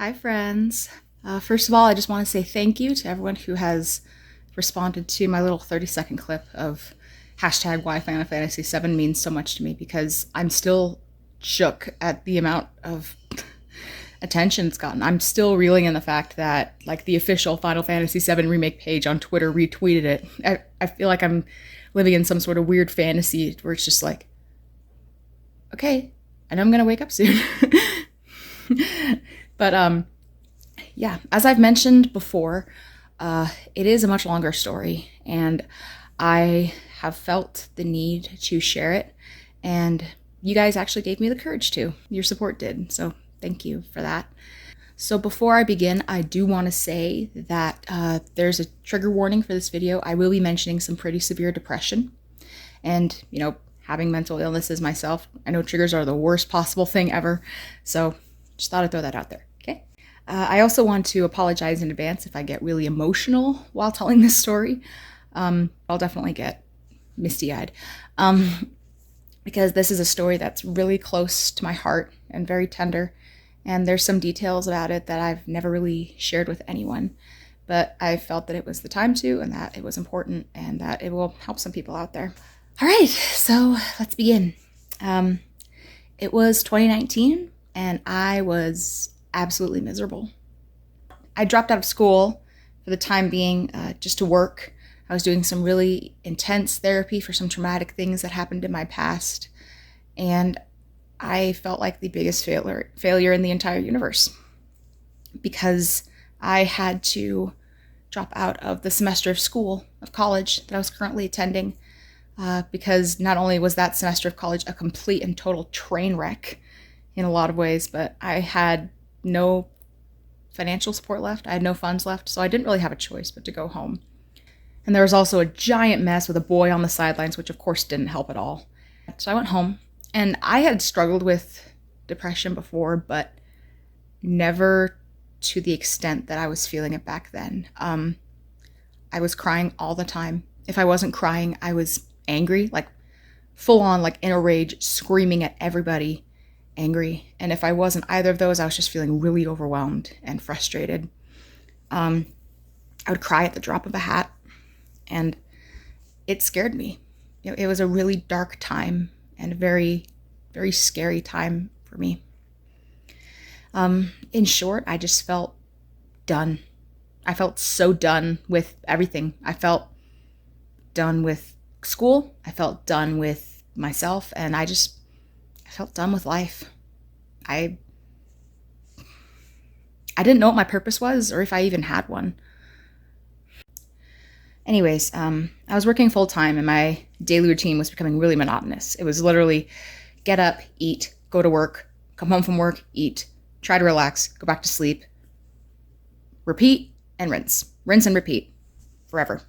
Hi friends. First of all, I just want to say thank you to everyone who has responded to my little 30-second clip of hashtag why Final Fantasy VII means so much to me, because I'm still shook at the amount of attention it's gotten. I'm still reeling in the fact that like the official Final Fantasy VII remake page on Twitter retweeted it. I feel like I'm living in some sort of weird fantasy where it's just like, okay, I know I'm gonna wake up soon. But yeah, as I've mentioned before, it is a much longer story, and I have felt the need to share it, and you guys actually gave me the courage to. Your support did, so thank you for that. So before I begin, I do want to say that there's a trigger warning for this video. I will be mentioning some pretty severe depression, and having mental illnesses myself, I know triggers are the worst possible thing ever, so just thought I'd throw that out there, okay? I also want to apologize in advance if I get really emotional while telling this story. I'll definitely get misty-eyed, because this is a story that's really close to my heart and very tender, and there's some details about it that I've never really shared with anyone, but I felt that it was the time to, and that it was important, and that it will help some people out there. All right, so let's begin. It was 2019, and I was absolutely miserable. I dropped out of school for the time being just to work. I was doing some really intense therapy for some traumatic things that happened in my past, and I felt like the biggest failure in the entire universe, because I had to drop out of the semester of college that I was currently attending, because not only was that semester of college a complete and total train wreck in a lot of ways, but I had no financial support left. I had no funds left, so I didn't really have a choice but to go home. And there was also a giant mess with a boy on the sidelines, which of course didn't help at all. So I went home, and I had struggled with depression before, but never to the extent that I was feeling it back then. I was crying all the time. If I wasn't crying, I was angry, like full on, like in a rage, screaming at everybody, angry. And if I wasn't either of those, I was just feeling really overwhelmed and frustrated. I would cry at the drop of a hat, and it scared me. It was a really dark time and a very, very scary time for me. In short, I just felt done. I felt so done with everything. I felt done with school. I felt done with myself, and I felt done with life. I didn't know what my purpose was, or if I even had one. Anyways, I was working full time, and my daily routine was becoming really monotonous. It was literally get up, eat, go to work, come home from work, eat, try to relax, go back to sleep, repeat and rinse. Rinse and repeat forever.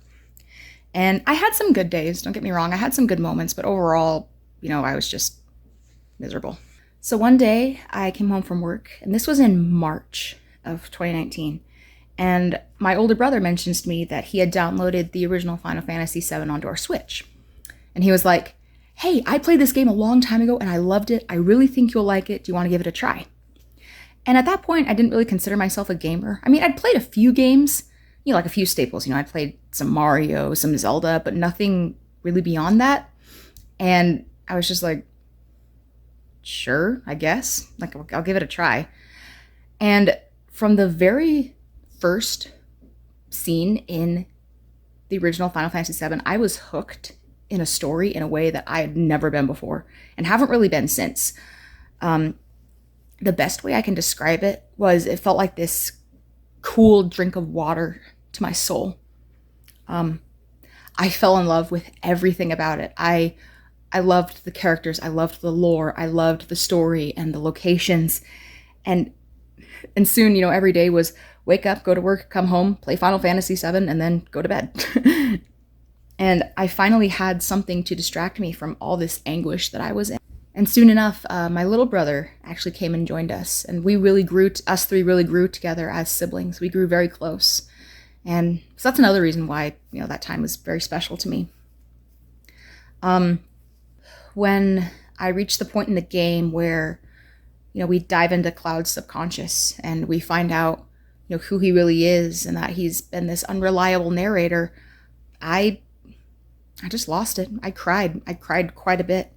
And I had some good days, don't get me wrong. I had some good moments, but overall, I was just miserable. So one day I came home from work, and this was in March of 2019. And my older brother mentions to me that he had downloaded the original Final Fantasy VII onto our Switch. And he was like, hey, I played this game a long time ago and I loved it. I really think you'll like it. Do you want to give it a try? And at that point, I didn't really consider myself a gamer. I mean, I'd played a few games, like a few staples. I played some Mario, some Zelda, but nothing really beyond that. And I was just like, sure, I guess. Like, I'll give it a try. And from the very first scene in the original Final Fantasy VII, I was hooked in a story in a way that I had never been before, and haven't really been since. The best way I can describe it was it felt like this cool drink of water to my soul. I fell in love with everything about it. I loved the characters, I loved the lore, I loved the story and the locations, and soon, every day was wake up, go to work, come home, play Final Fantasy VII, and then go to bed. And I finally had something to distract me from all this anguish that I was in. And soon enough, my little brother actually came and joined us, and us three really grew together as siblings. We grew very close. And so that's another reason why, that time was very special to me. When I reached the point in the game where, we dive into Cloud's subconscious and we find out, who he really is and that he's been this unreliable narrator, I just lost it. I cried. I cried quite a bit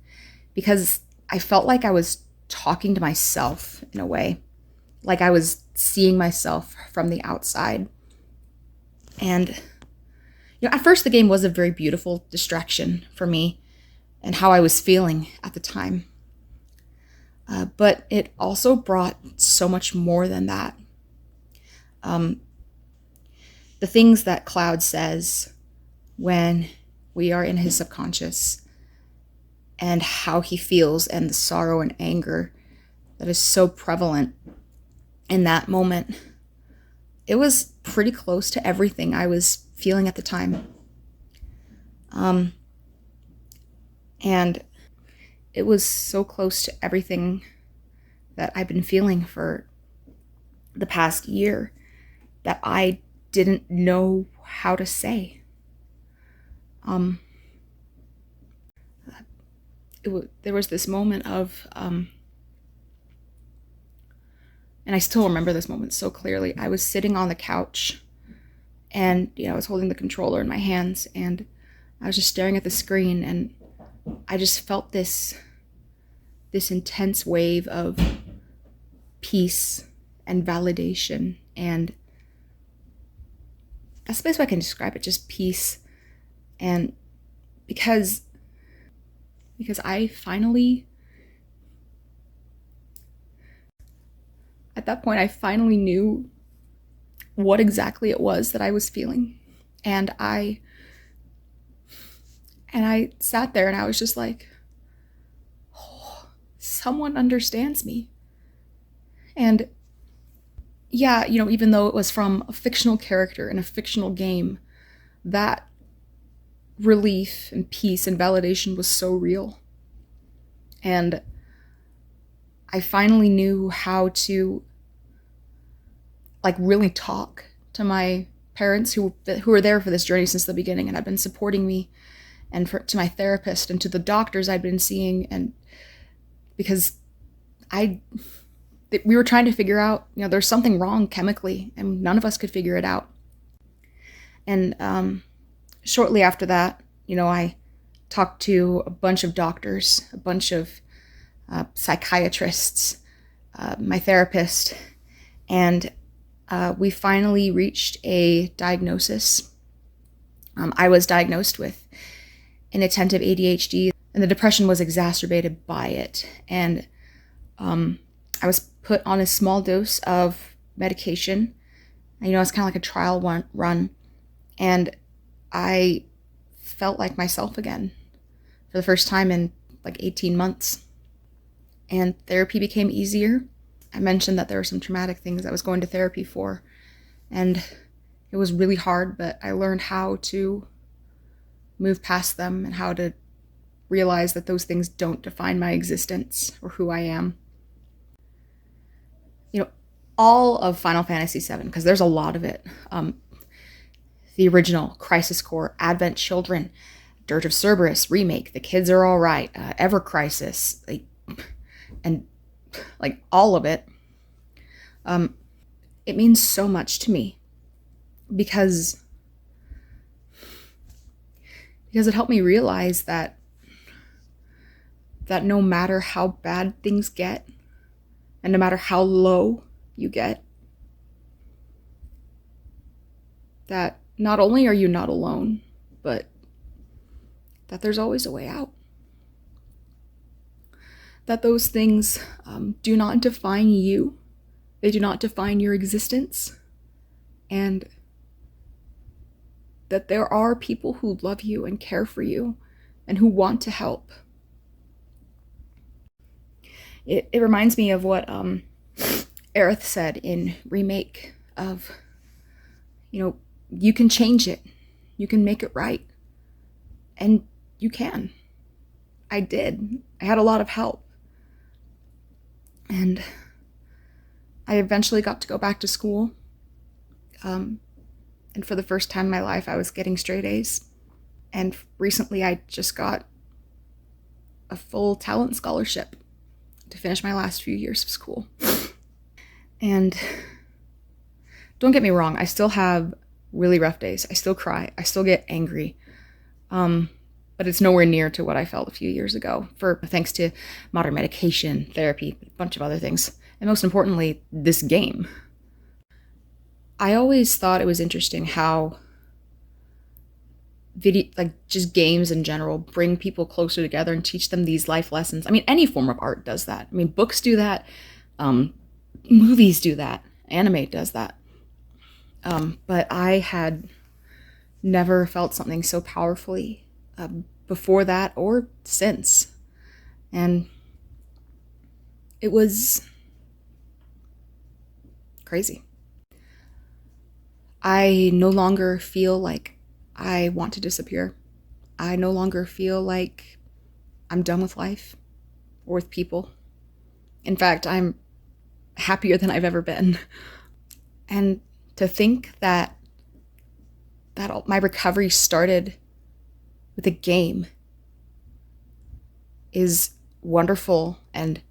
because I felt like I was talking to myself in a way, like I was seeing myself from the outside. And, at first the game was a very beautiful distraction for me and how I was feeling at the time. But it also brought so much more than that. The things that Cloud says when we are in his subconscious and how he feels and the sorrow and anger that is so prevalent in that moment, it was pretty close to everything I was feeling at the time. And it was so close to everything that I've been feeling for the past year that I didn't know how to say. There was this moment of, and I still remember this moment so clearly. I was sitting on the couch and, I was holding the controller in my hands and I was just staring at the screen and I just felt this intense wave of peace and validation, and that's the best way I can describe it, just peace. And because I finally, at that point, I finally knew what exactly it was that I was feeling. And I sat there and I was just like, oh, someone understands me. And yeah, even though it was from a fictional character in a fictional game, that relief and peace and validation was so real. And I finally knew how to really talk to my parents who were there for this journey since the beginning and have been supporting me, and to my therapist and to the doctors I'd been seeing, and because we were trying to figure out, there's something wrong chemically and none of us could figure it out. And shortly after that, I talked to a bunch of doctors, a bunch of psychiatrists, my therapist, and we finally reached a diagnosis. I was diagnosed with inattentive ADHD, and the depression was exacerbated by it. And I was put on a small dose of medication. It's kind of like a trial run. And I felt like myself again for the first time in 18 months. And therapy became easier. I mentioned that there were some traumatic things I was going to therapy for. And it was really hard, but I learned how to move past them and how to realize that those things don't define my existence or who I am. All of Final Fantasy VII, because there's a lot of it. The original, Crisis Core, Advent Children, Dirge of Cerberus, Remake, The Kids Are Alright, Ever Crisis, and all of it. It means so much to me because it helped me realize that no matter how bad things get, and no matter how low you get, that not only are you not alone, but that there's always a way out. That those things do not define you. They do not define your existence. And that there are people who love you and care for you and who want to help. It reminds me of what Aerith said in Remake of, you can change it. You can make it right. And you can. I did. I had a lot of help. And I eventually got to go back to school. And for the first time in my life, I was getting straight A's. And recently I just got a full talent scholarship to finish my last few years of school. And don't get me wrong, I still have really rough days. I still cry. I still get angry. But it's nowhere near to what I felt a few years ago, thanks to modern medication, therapy, a bunch of other things, and most importantly, this game. I always thought it was interesting how just games in general bring people closer together and teach them these life lessons. I mean, any form of art does that. I mean, books do that, movies do that, anime does that. But I had never felt something so powerfully before that or since. And it was crazy. I no longer feel like I want to disappear. I no longer feel like I'm done with life or with people. In fact, I'm happier than I've ever been. And to think that my recovery started with a game is wonderful and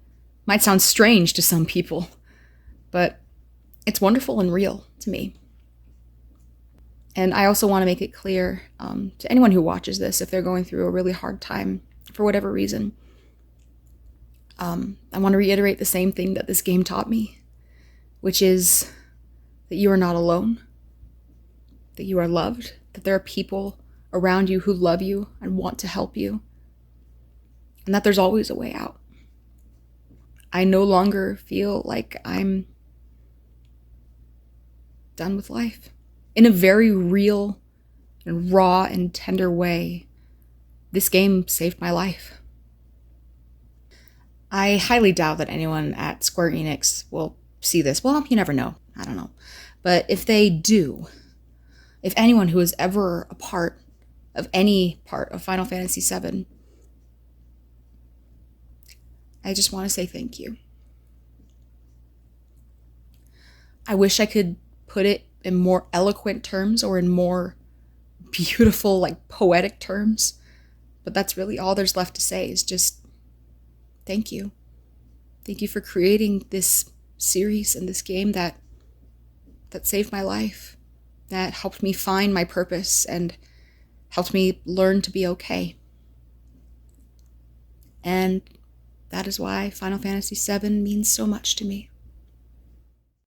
might sound strange to some people, but it's wonderful and real to me. And I also want to make it clear to anyone who watches this, if they're going through a really hard time for whatever reason, I want to reiterate the same thing that this game taught me, which is that you are not alone, that you are loved, that there are people around you who love you and want to help you, and that there's always a way out. I no longer feel like I'm done with life. In a very real and raw and tender way, this game saved my life. I highly doubt that anyone at Square Enix will see this. Well, you never know. I don't know. But if they do, if anyone who is ever a part of any part of Final Fantasy VII, I just want to say thank you. I wish I could put it in more eloquent terms or in more beautiful, poetic terms, but that's really all there's left to say is just thank you. Thank you for creating this series and this game that saved my life, that helped me find my purpose and helped me learn to be okay. And that is why Final Fantasy VII means so much to me.